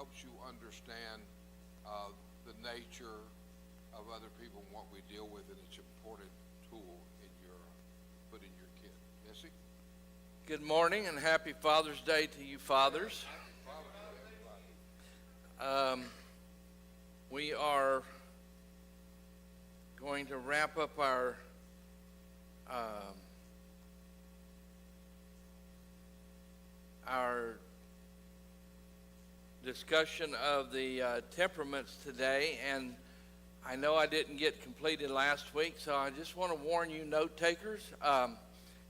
helps you understand the nature of other people and what we deal with, and it's an important tool put in your kid. Jesse? Good morning and happy Father's Day to you fathers. We are going to wrap up our discussion of the temperaments today, and I know I didn't get completed last week, so I just want to warn you note takers,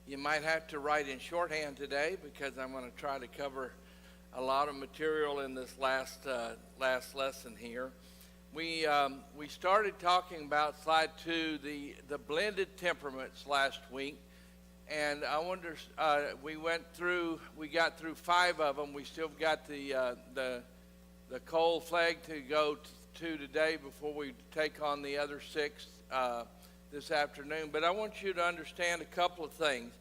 you might have to write in shorthand today because I'm going to try to cover a lot of material in this last lesson here. We started talking about slide 2, the blended temperaments last week, and I wonder we got through 5 of them. We still got the cold flag to go to today before we take on the other 6 this afternoon. But I want you to understand a couple of things.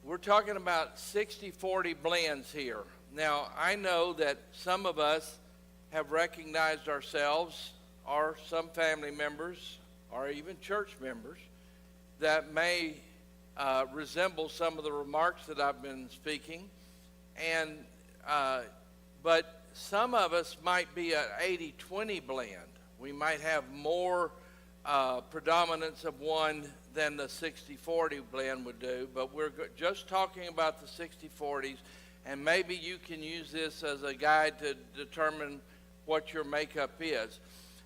We're talking about 60-40 blends here. Now, I know that some of us have recognized ourselves, or some family members, or even church members, that may resemble some of the remarks that I've been speaking, but some of us might be an 80-20 blend. We might have more predominance of one than the 60-40 blend would do, but we're just talking about the 60-40s, and maybe you can use this as a guide to determine what your makeup is.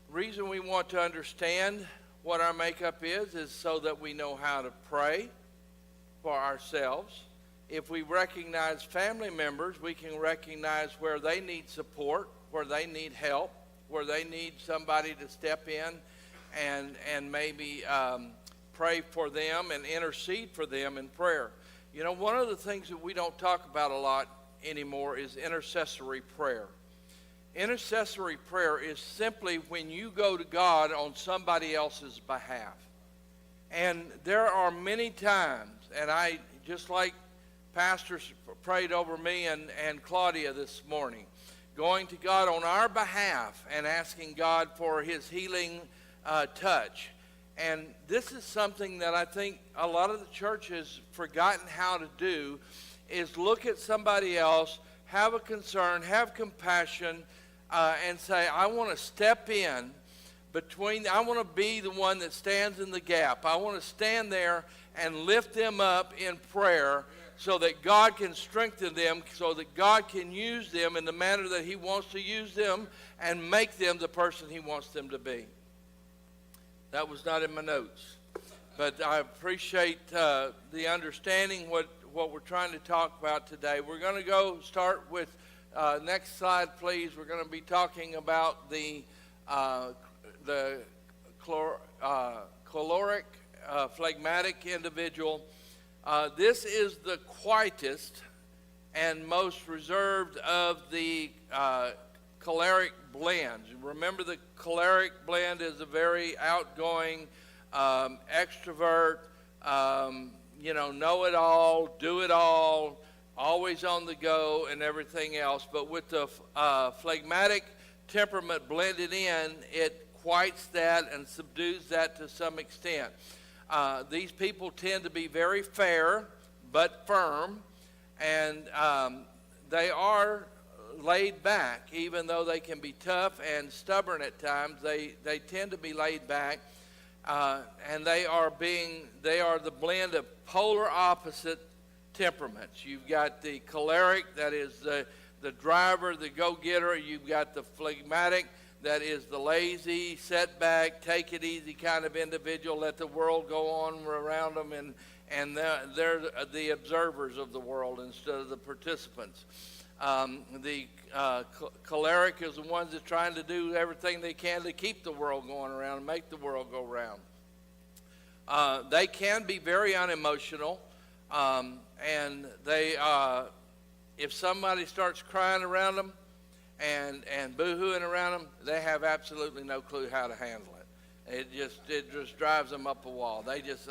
The reason we want to understand what our makeup is so that we know how to pray for ourselves. If we recognize family members, we can recognize where they need support, where they need help, where they need somebody to step in and maybe pray for them and intercede for them in prayer. You know, one of the things that we don't talk about a lot anymore is intercessory prayer. Intercessory prayer is simply when you go to God on somebody else's behalf. And there are many times, and I, just like pastors prayed over me and Claudia this morning, going to God on our behalf and asking God for his healing touch. And this is something that I think a lot of the church has forgotten how to do, is look at somebody else, have a concern, have compassion, and say, I want to step in I want to be the one that stands in the gap. I want to stand there and lift them up in prayer so that God can strengthen them, so that God can use them in the manner that he wants to use them and make them the person he wants them to be. That was not in my notes, but I appreciate the understanding what we're trying to talk about today. We're going to start with next slide, please. We're going to be talking about the choleric, phlegmatic individual. This is the quietest and most reserved of the choleric blends. Remember, the choleric blend is a very outgoing, extrovert, know-it-all, do-it-all, always on the go and everything else. But with the phlegmatic temperament blended in, it quiets that and subdues that to some extent. These people tend to be very fair but firm, and they are laid back. Even though they can be tough and stubborn at times, they tend to be laid back, and they are the blend of polar opposite temperaments. You've got the choleric, that is the driver, the go-getter. You've got the phlegmatic, that is the lazy, set back, take it easy kind of individual, let the world go on around them, and they're the observers of the world instead of the participants. The choleric is the ones that are trying to do everything they can to keep the world going around and make the world go round. They can be very unemotional, and they, if somebody starts crying around them and boo-hooing around them, they have absolutely no clue how to handle it. It just drives them up a wall. They just,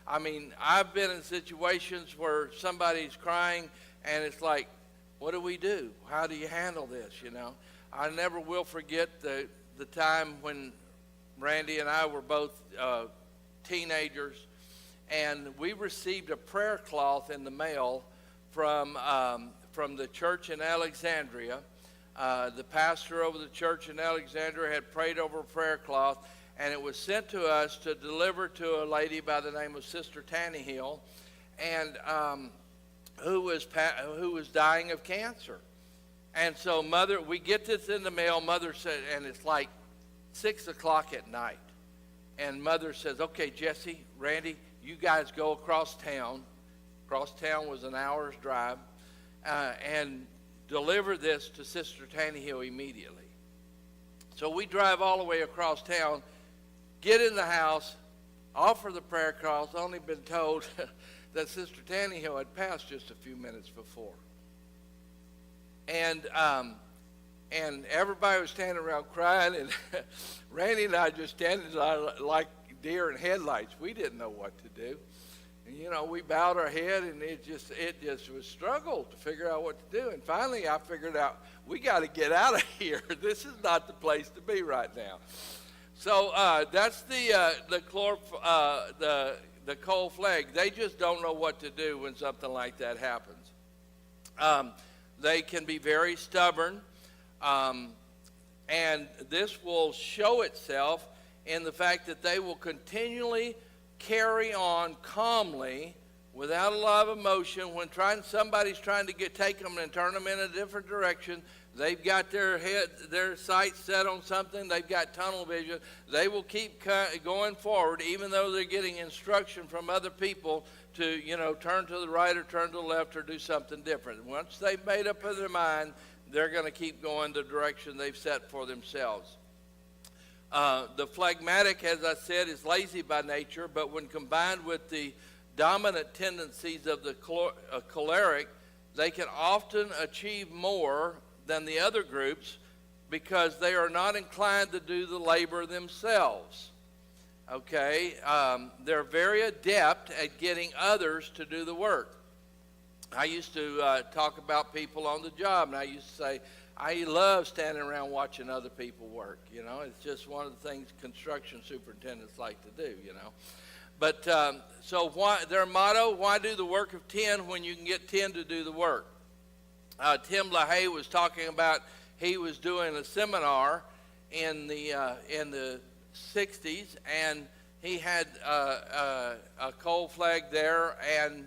I've been in situations where somebody's crying and it's like, what do we do? How do you handle this, you know? I never will forget the time when Randy and I were both teenagers, and we received a prayer cloth in the mail from the church in Alexandria. The pastor over the church in Alexandria had prayed over a prayer cloth, and it was sent to us to deliver to a lady by the name of Sister Tannehill, and who was dying of cancer. And so we get this in the mail. Mother said, and it's like 6 o'clock at night. And Mother says, okay, Jesse, Randy, you guys go across town. Across town was an hour's drive. And deliver this to Sister Tannehill immediately. So we drive all the way across town, get in the house, offer the prayer cross, only been told that Sister Tannehill had passed just a few minutes before. And everybody was standing around crying, and Randy and I just standing like deer in headlights. We didn't know what to do. And, you know, we bowed our head, and it just was struggle to figure out what to do. And finally, I figured out, we got to get out of here. This is not the place to be right now. So that's the cold flag. They just don't know what to do when something like that happens. They can be very stubborn, and this will show itself in the fact that they will continually carry on calmly without a lot of emotion when somebody's trying to take them and turn them in a different direction. They've got their sights set on something. They've got tunnel vision. They will keep going forward even though they're getting instruction from other people to, you know, turn to the right or turn to the left or do something different. Once they've made up in their mind, they're going to keep going the direction they've set for themselves. The phlegmatic, as I said, is lazy by nature, but when combined with the dominant tendencies of the choleric, they can often achieve more than the other groups because they are not inclined to do the labor themselves. Okay? They're very adept at getting others to do the work. I used to talk about people on the job, and I used to say, I love standing around watching other people work. You know, it's just one of the things construction superintendents like to do, you know. But so their motto, why do the work of 10 when you can get 10 to do the work? Tim LaHaye was talking about, he was doing a seminar in the 60s, and he had a cold flag there, and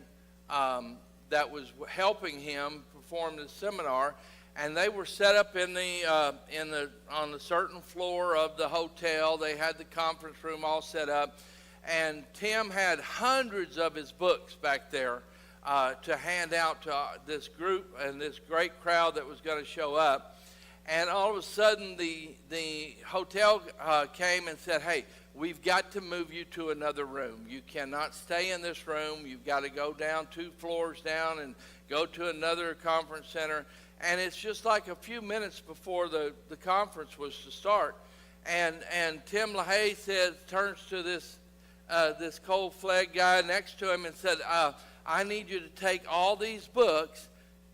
that was helping him perform the seminar. And they were set up on the certain floor of the hotel. They had the conference room all set up, and Tim had hundreds of his books back there to hand out to this group and this great crowd that was going to show up. And all of a sudden, the hotel came and said, "Hey, we've got to move you to another room. You cannot stay in this room. You've got to go down 2 floors down and go to another conference center." And it's just like a few minutes before the conference was to start. And Tim LaHaye turns to this cold flag guy next to him and said, I need you to take all these books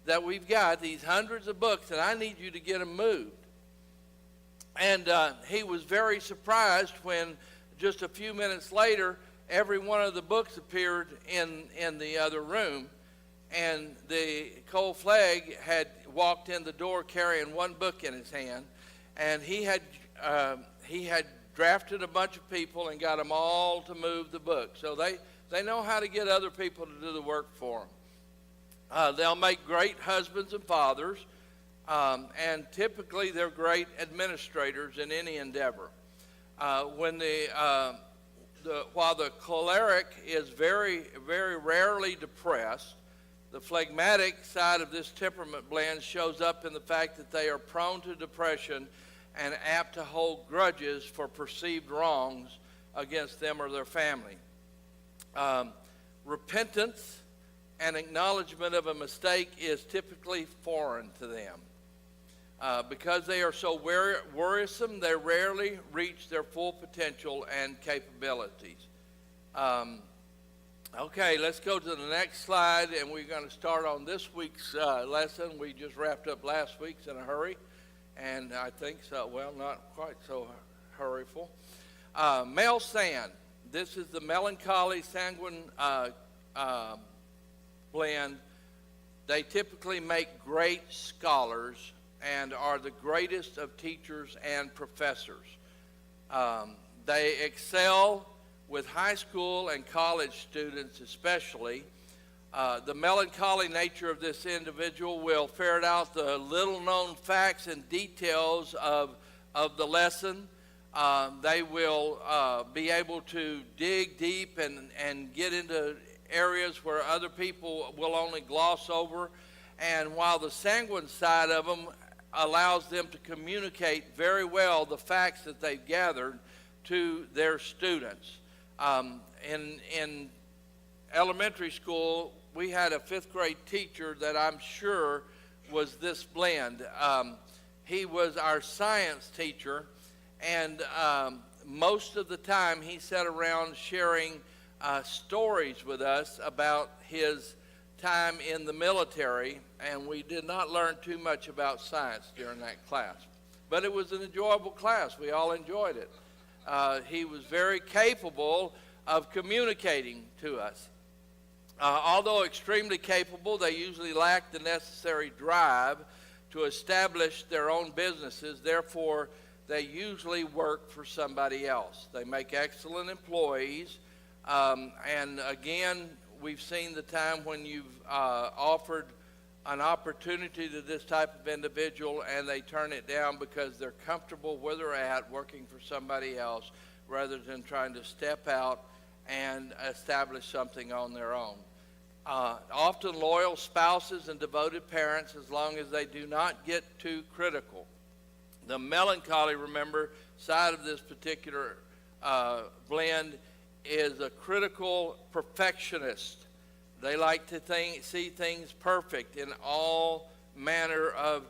that we've got, these hundreds of books, and I need you to get them moved. And he was very surprised when just a few minutes later, every one of the books appeared in the other room. And the cold flag had walked in the door carrying one book in his hand, and he had drafted a bunch of people and got them all to move the book. So they know how to get other people to do the work for them. They'll make great husbands and fathers, and typically they're great administrators in any endeavor. While the choleric is very, very rarely depressed, the phlegmatic side of this temperament blend shows up in the fact that they are prone to depression and apt to hold grudges for perceived wrongs against them or their family. Repentance and acknowledgement of a mistake is typically foreign to them. Because they are so worrisome, they rarely reach their full potential and capabilities. Okay, let's go to the next slide, and we're going to start on this week's lesson. We just wrapped up last week's in a hurry, and I think so, well, not quite so hurryful. Male sand. This is the melancholy sanguine blend. They typically make great scholars and are the greatest of teachers and professors. They excel with high school and college students especially. The melancholy nature of this individual will ferret out the little-known facts and details of the lesson. They will be able to dig deep and get into areas where other people will only gloss over. And while the sanguine side of them allows them to communicate very well the facts that they've gathered to their students. In elementary school, we had a fifth grade teacher that I'm sure was this blend. He was our science teacher, and most of the time he sat around sharing stories with us about his time in the military, and we did not learn too much about science during that class. But it was an enjoyable class. We all enjoyed it. He was very capable of communicating to us. Although extremely capable, they usually lack the necessary drive to establish their own businesses. Therefore, they usually work for somebody else. They make excellent employees. And again, we've seen the time when you've offered an opportunity to this type of individual and they turn it down because they're comfortable where they're at working for somebody else rather than trying to step out and establish something on their own. Often loyal spouses and devoted parents as long as they do not get too critical. The melancholy, remember, side of this particular blend is a critical perfectionist. They like to see things perfect in all manner of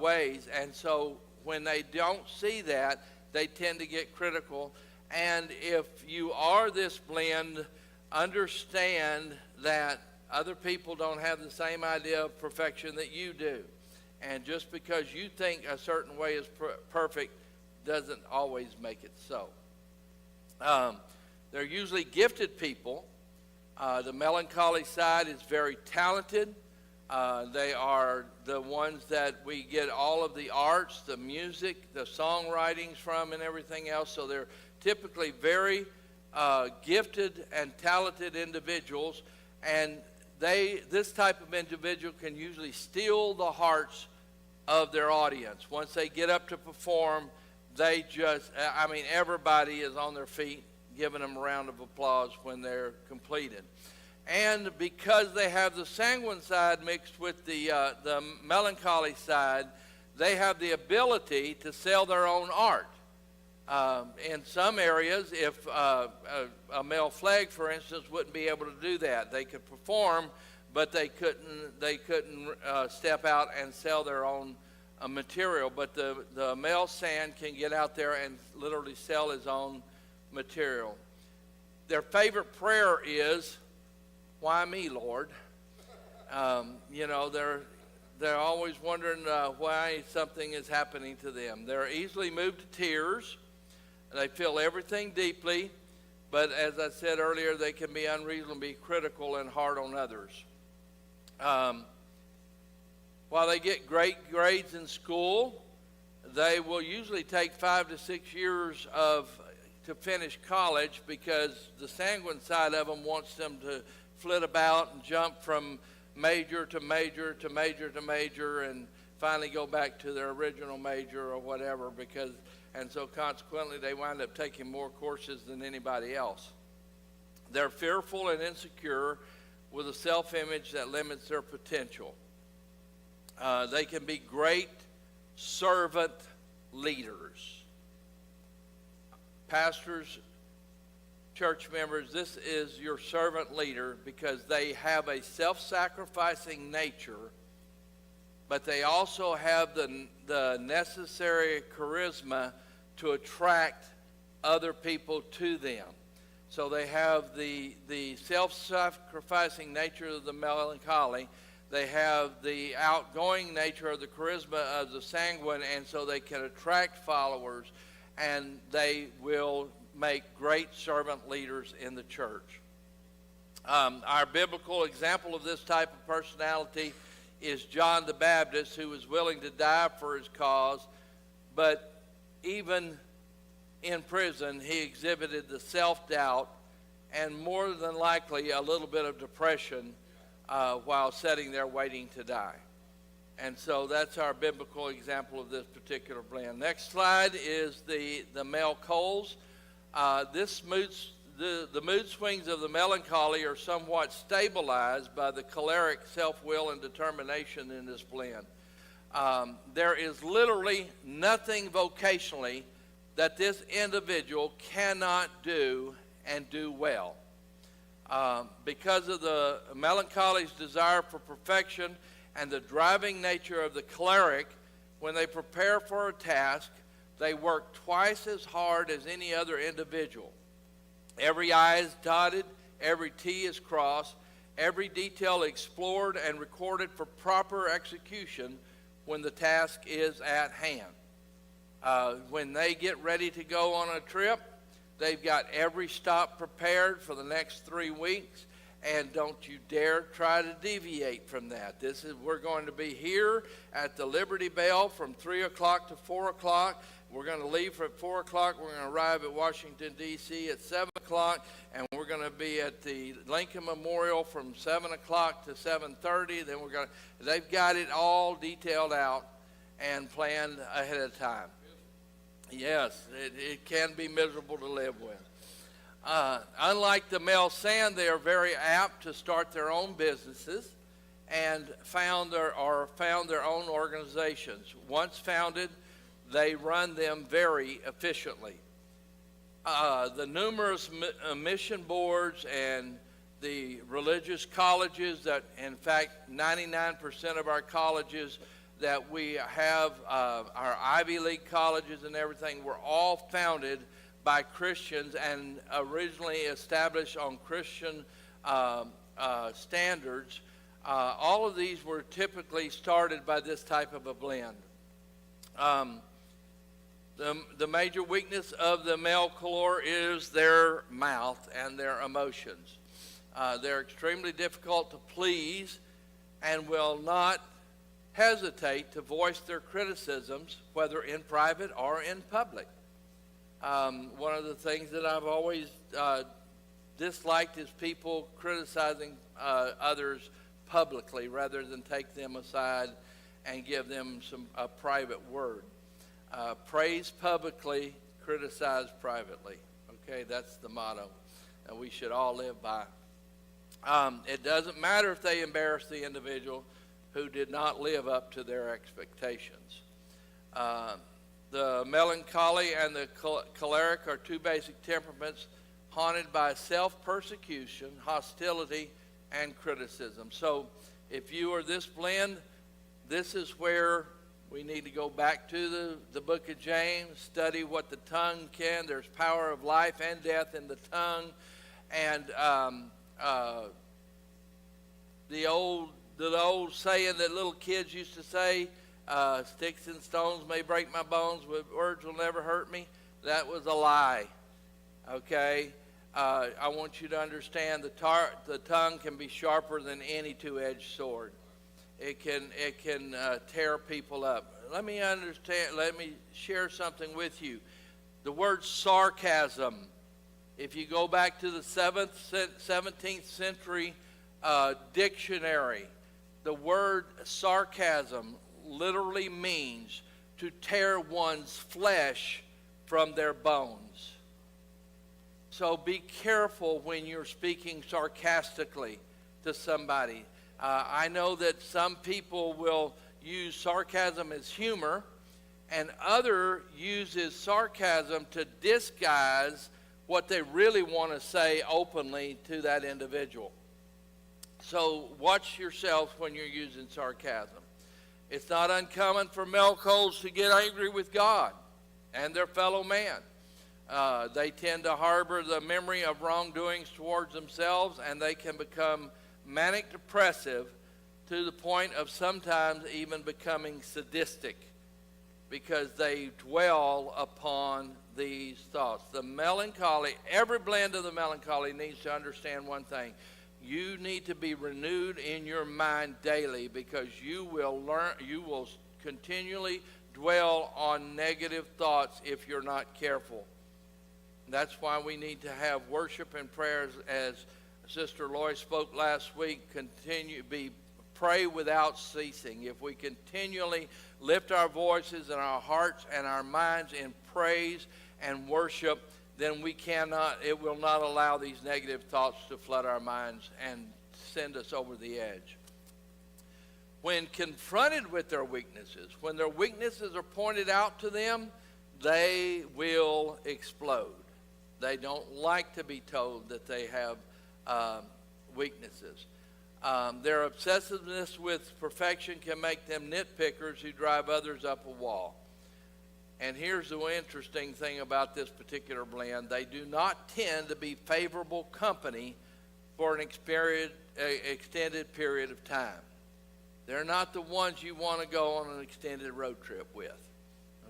ways. And so when they don't see that, they tend to get critical. And if you are this blend, understand that other people don't have the same idea of perfection that you do. And just because you think a certain way is perfect doesn't always make it so. They're usually gifted people. The melancholy side is very talented. They are the ones that we get all of the arts, the music, the songwritings from, and everything else. So they're typically very gifted and talented individuals. And this type of individual can usually steal the hearts of their audience. Once they get up to perform, they just, everybody is on their feet giving them a round of applause when they're completed. And because they have the sanguine side mixed with the melancholy side, they have the ability to sell their own art. In some areas, if a male flag, for instance, wouldn't be able to do that. They could perform, but they couldn't step out and sell their own material. But the male sand can get out there and literally sell his own material. Their favorite prayer is, "Why me, Lord?" They're always wondering why something is happening to them. They're easily moved to tears. They feel everything deeply, but as I said earlier, they can be unreasonably critical and hard on others. While they get great grades in school, they will usually take 5 to 6 years to finish college because the sanguine side of them wants them to flit about and jump from major to major to major to major and finally go back to their original major or whatever, and so consequently they wind up taking more courses than anybody else. They're fearful and insecure with a self-image that limits their potential. They can be great servant leaders. Pastors, church members, this is your servant leader because they have a self-sacrificing nature, but they also have the necessary charisma to attract other people to them. So they have the self-sacrificing nature of the melancholy. They have the outgoing nature of the charisma of the sanguine, and so they can attract followers, and they will make great servant leaders in the church. Our biblical example of this type of personality is John the Baptist, who was willing to die for his cause, but even in prison, he exhibited the self-doubt and more than likely a little bit of depression while sitting there waiting to die. And so that's our biblical example of this particular blend. Next slide is the male Coles. The mood swings of the melancholy are somewhat stabilized by the choleric self-will and determination in this blend. There is literally nothing vocationally that this individual cannot do and do well. Because of the melancholy's desire for perfection and the driving nature of the choleric, when they prepare for a task, they work twice as hard as any other individual. Every I is dotted, every T is crossed, every detail explored and recorded for proper execution when the task is at hand. When they get ready to go on a trip, they've got every stop prepared for the next 3 weeks, and don't you dare try to deviate from that. We're going to be here at the Liberty Bell from 3 o'clock to 4 o'clock. We're going to leave at 4 o'clock. We're going to arrive at Washington, D.C. at 7 o'clock, and we're going to be at the Lincoln Memorial from 7 o'clock to 7:30. Then they've got it all detailed out and planned ahead of time. Yes, it can be miserable to live with. Unlike the male sand, they are very apt to start their own businesses and found their own organizations. Once founded, they run them very efficiently. The numerous mission boards and the religious colleges that, in fact, 99% of our colleges that we have, our Ivy League colleges and everything, were all founded by Christians and originally established on Christian standards. All of these were typically started by this type of a blend. The major weakness of the male color is their mouth and their emotions. They're extremely difficult to please and will not hesitate to voice their criticisms, whether in private or in public. One of the things that I've always disliked is people criticizing others publicly rather than take them aside and give them a private word. Praise publicly, criticize privately. Okay, that's the motto that we should all live by. It doesn't matter if they embarrass the individual who did not live up to their expectations. The melancholy and the choleric are two basic temperaments haunted by self-persecution, hostility, and criticism. So if you are this blend, this is where we need to go back to the book of James, study what the tongue can. There's power of life and death in the tongue. And the old saying that little kids used to say, sticks and stones may break my bones, but words will never hurt me. That was a lie. Okay? I want you to understand the tongue can be sharper than any two-edged sword. It can tear people up. Let me share something with you. The word sarcasm, if you go back to the 17th century dictionary, the word sarcasm literally means to tear one's flesh from their bones. So be careful when you're speaking sarcastically to somebody. I know that some people will use sarcasm as humor, and other uses sarcasm to disguise what they really want to say openly to that individual. So watch yourself when you're using sarcasm. It's not uncommon for male Coles to get angry with God and their fellow man. They tend to harbor the memory of wrongdoings towards themselves, and they can become manic depressive to the point of sometimes even becoming sadistic because they dwell upon these thoughts. The melancholy, every blend of the melancholy needs to understand one thing. You need to be renewed in your mind daily because you will continually dwell on negative thoughts if you're not careful. That's why we need to have worship and prayers, as Sister Loy spoke last week. Pray without ceasing. If we continually lift our voices and our hearts and our minds in praise and worship, then it will not allow these negative thoughts to flood our minds and send us over the edge. When confronted with their weaknesses, when their weaknesses are pointed out to them, they will explode. They don't like to be told that they have weaknesses. Their obsessiveness with perfection can make them nitpickers who drive others up a wall. And here's the interesting thing about this particular blend. They do not tend to be favorable company for an extended period of time. They're not the ones you want to go on an extended road trip with,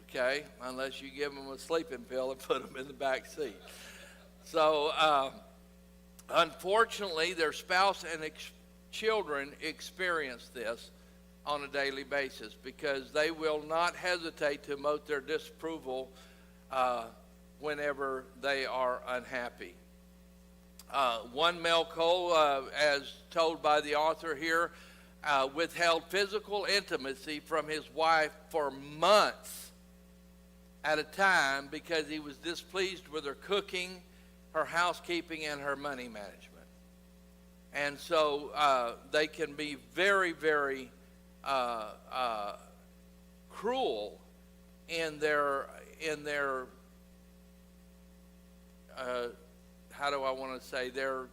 okay? Unless you give them a sleeping pill and put them in the back seat. So, unfortunately, their spouse and children experience this on a daily basis because they will not hesitate to emote their disapproval whenever they are unhappy. One male Cole, as told by the author here, withheld physical intimacy from his wife for months at a time because he was displeased with her cooking, her housekeeping, and her money management. And so they can be very, very cruel in their their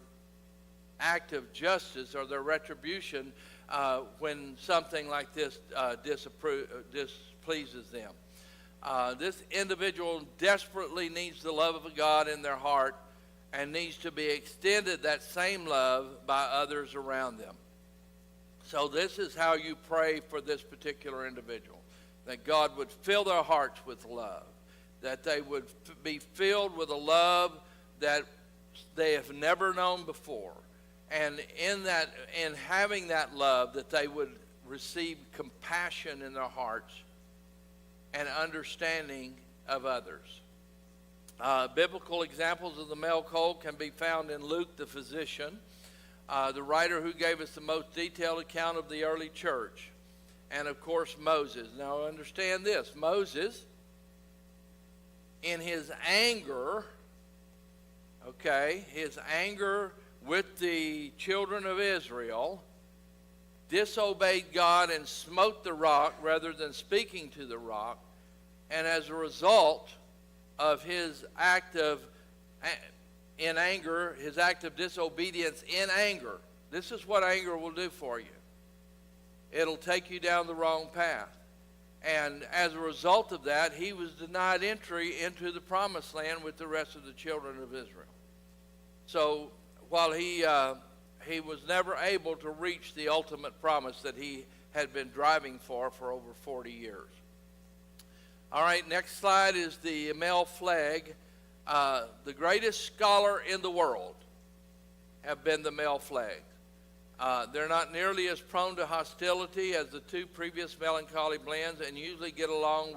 act of justice or their retribution when something like this displeases them. This individual desperately needs the love of God in their heart and needs to be extended that same love by others around them. So this is how you pray for this particular individual, that God would fill their hearts with love, that they would be filled with a love that they have never known before, and in having that love, that they would receive compassion in their hearts and understanding of others. Biblical examples of the male cold can be found in Luke the physician, the writer who gave us the most detailed account of the early church, and of course Moses. Now understand this, Moses, in his anger, his anger with the children of Israel, disobeyed God and smote the rock rather than speaking to the rock, and as a result of his act of his act of disobedience in anger. This is what anger will do for you. It'll take you down the wrong path. And as a result of that, he was denied entry into the promised land with the rest of the children of Israel. So while he was never able to reach the ultimate promise that he had been driving for over 40 years. All right, next slide is the male flag. The greatest scholar in the world have been the male flag. They're not nearly as prone to hostility as the two previous melancholy blends and usually get along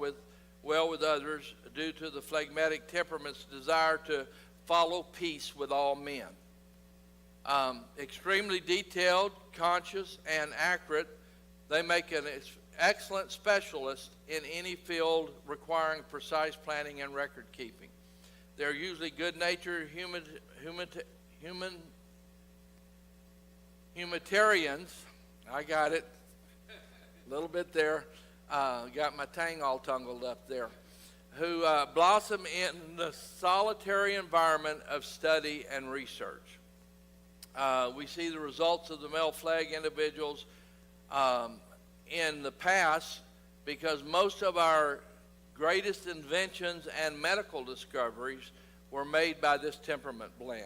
well with others due to the phlegmatic temperament's desire to follow peace with all men. Extremely detailed, conscious, and accurate, they make an excellent specialist in any field requiring precise planning and record keeping. They're usually good-natured humanitarians. I got it. A little bit there. Got my tang all tangled up there. Who blossom in the solitary environment of study and research. We see the results of the male flag individuals in the past because most of our greatest inventions and medical discoveries were made by this temperament blend.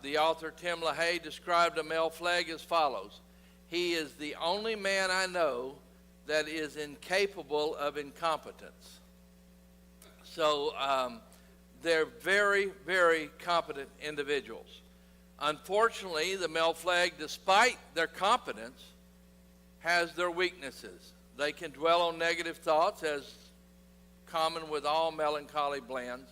The author Tim LaHaye described a male Flegg as follows: "He is the only man I know that is incapable of incompetence." So they're very, very competent individuals. Unfortunately, the male Flegg, despite their competence, has their weaknesses. They can dwell on negative thoughts, as common with all melancholy blends,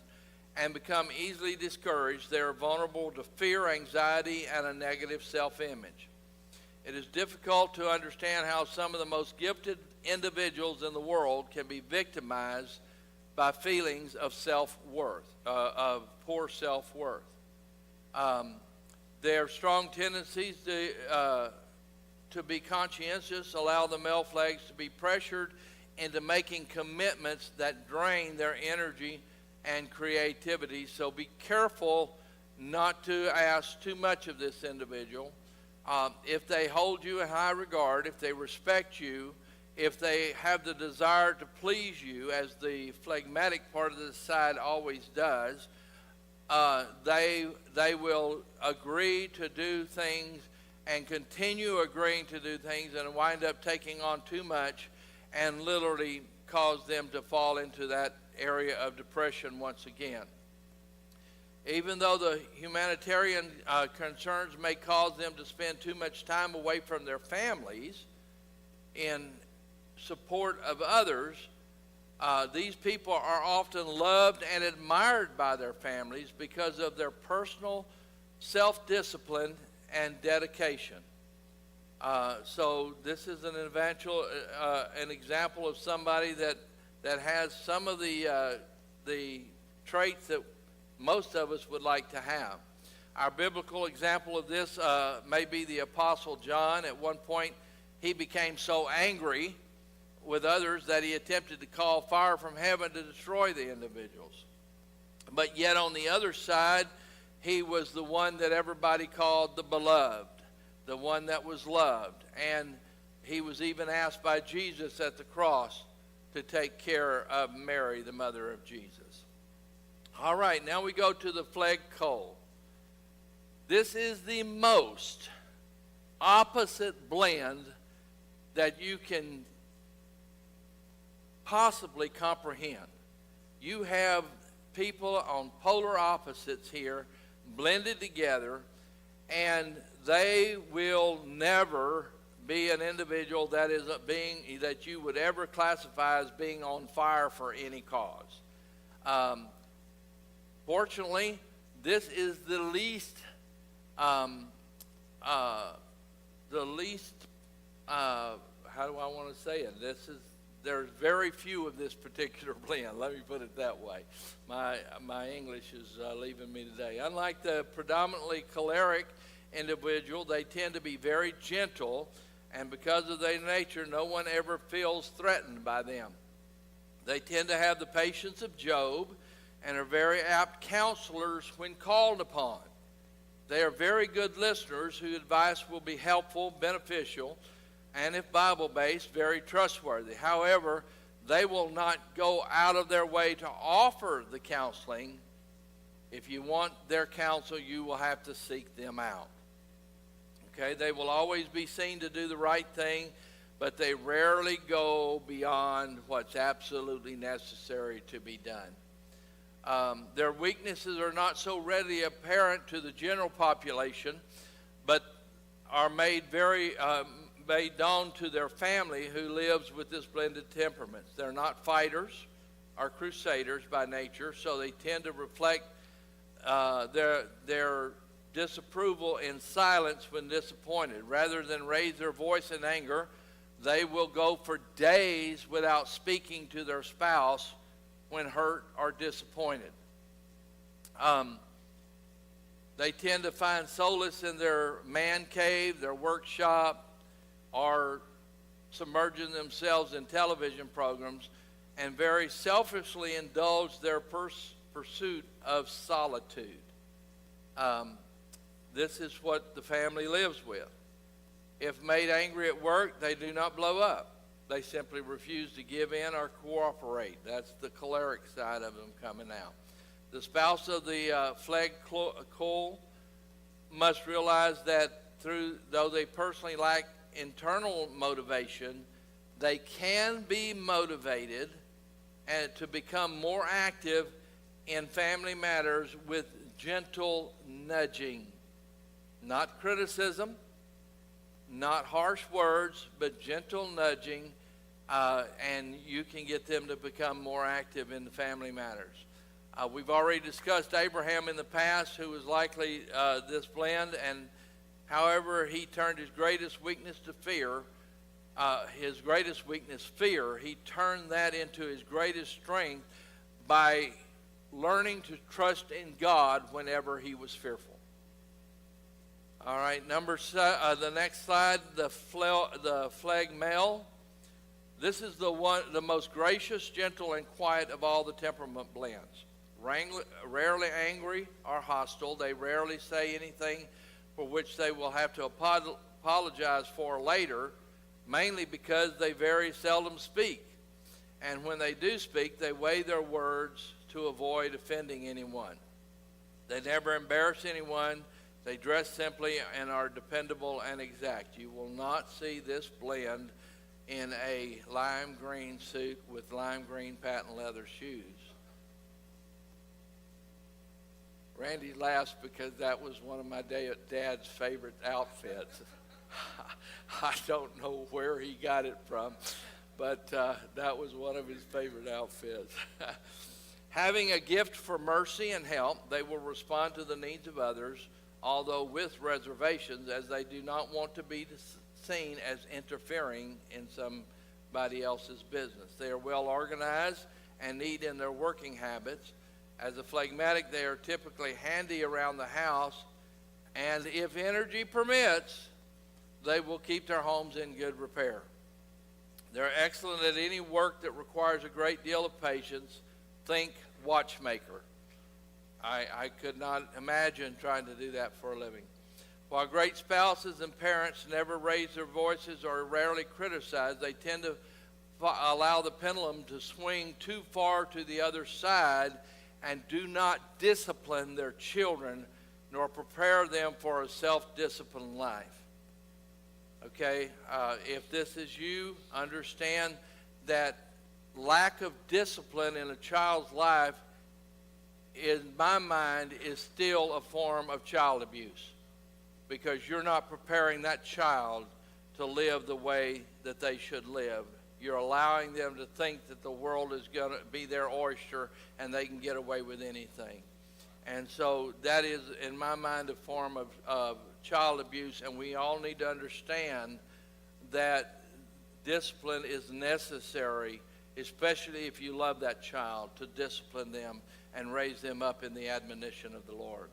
and become easily discouraged. They are vulnerable to fear, anxiety, and a negative self-image. It is difficult to understand how some of the most gifted individuals in the world can be victimized by feelings of self-worth, of poor self-worth. Their strong tendencies to be conscientious allow the male Fleggs to be pressured into making commitments that drain their energy and creativity. So be careful not to ask too much of this individual. If they hold you in high regard, if they respect you, if they have the desire to please you, as the phlegmatic part of the side always does, they will agree to do things and continue agreeing to do things and wind up taking on too much and literally cause them to fall into that area of depression once again. Even though the humanitarian concerns may cause them to spend too much time away from their families in support of others, these people are often loved and admired by their families because of their personal self-discipline and dedication. So this is an example of somebody that has some of the traits that most of us would like to have. Our biblical example of this may be the Apostle John. At one point, he became so angry with others that he attempted to call fire from heaven to destroy the individuals. But yet on the other side, he was the one that everybody called the beloved, the one that was loved. And he was even asked by Jesus at the cross to take care of Mary, the mother of Jesus. All right, now we go to the Flegg coal. This is the most opposite blend that you can possibly comprehend. You have people on polar opposites here blended together, and they will never be an individual that is that you would ever classify as being on fire for any cause. Fortunately, this is the least how do I want to say it? There's very few of this particular blend. Let me put it that way. My English is leaving me today. Unlike the predominantly choleric individual, they tend to be very gentle, and because of their nature, no one ever feels threatened by them. They tend to have the patience of Job and are very apt counselors when called upon. They are very good listeners whose advice will be helpful, beneficial, and if Bible-based, very trustworthy. However, they will not go out of their way to offer the counseling. If you want their counsel, you will have to seek them out. Okay, they will always be seen to do the right thing, but they rarely go beyond what's absolutely necessary to be done. Their weaknesses are not so readily apparent to the general population, but are made known to their family who lives with this blended temperaments. They're not fighters or crusaders by nature, so they tend to reflect their disapproval in silence when disappointed. Rather than raise their voice in anger, they will go for days without speaking to their spouse when hurt or disappointed. They tend to find solace in their man cave, their workshop, or submerging themselves in television programs, and very selfishly indulge their pursuit of solitude. This is what the family lives with. If made angry at work, they do not blow up. They simply refuse to give in or cooperate. That's the choleric side of them coming out. The spouse of the phleg cool must realize that though they personally lack internal motivation, they can be motivated and to become more active in family matters with gentle nudging. Not criticism, not harsh words, but gentle nudging, and you can get them to become more active in the family matters. We've already discussed Abraham in the past, who was likely this blend, and however he turned his greatest weakness to fear, fear, he turned that into his greatest strength by learning to trust in God whenever he was fearful. All right, the next slide, the phleg male. This is the most gracious, gentle, and quiet of all the temperament blends. Rarely angry or hostile. They rarely say anything for which they will have to apologize for later, mainly because they very seldom speak. And when they do speak, they weigh their words to avoid offending anyone. They never embarrass anyone. They dress simply and are dependable and exact. You will not see this blend in a lime green suit with lime green patent leather shoes. Randy laughs because that was one of my dad's favorite outfits. I don't know where he got it from, but that was one of his favorite outfits. Having a gift for mercy and help, they will respond to the needs of others, although with reservations, as they do not want to be seen as interfering in somebody else's business. They are well organized and neat in their working habits. As a phlegmatic, they are typically handy around the house, and if energy permits, they will keep their homes in good repair. They're excellent at any work that requires a great deal of patience. Think watchmaker. I could not imagine trying to do that for a living. While great spouses and parents never raise their voices or rarely criticize, they tend to allow the pendulum to swing too far to the other side and do not discipline their children nor prepare them for a self-disciplined life. Okay, if this is you, understand that lack of discipline in a child's life, in my mind, is still a form of child abuse, because you're not preparing that child to live the way that they should live. You're allowing them to think that the world is going to be their oyster and they can get away with anything. And so that is, in my mind, a form of child abuse, and we all need to understand that discipline is necessary, especially if you love that child, to discipline them and raise them up in the admonition of the Lord.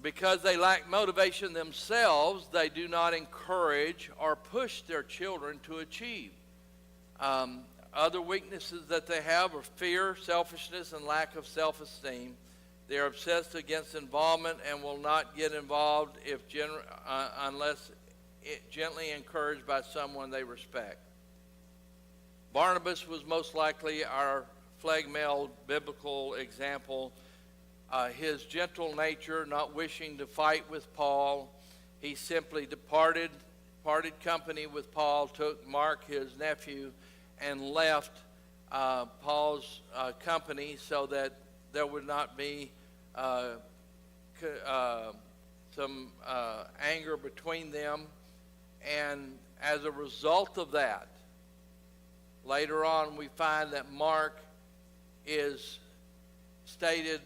Because they lack motivation themselves, they do not encourage or push their children to achieve. Other weaknesses that they have are fear, selfishness, and lack of self-esteem. They are obsessed against involvement and will not get involved unless gently encouraged by someone they respect. Barnabas was most likely our phlegmal biblical example. His gentle nature, not wishing to fight with Paul, he simply parted company with Paul, took Mark, his nephew, and left Paul's company so that there would not be some anger between them. And as a result of that, later on we find that Mark is stated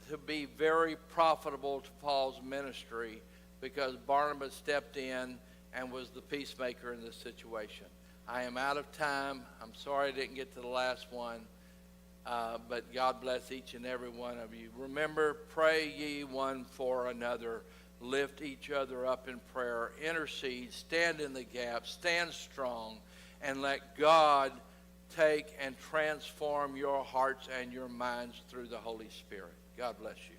to be very profitable to Paul's ministry because Barnabas stepped in and was the peacemaker in this situation. I am out of time. I'm sorry I didn't get to the last one, but God bless each and every one of you. Remember, pray ye one for another. Lift each other up in prayer. Intercede. Stand in the gap. Stand strong. And let God take and transform your hearts and your minds through the Holy Spirit. God bless you.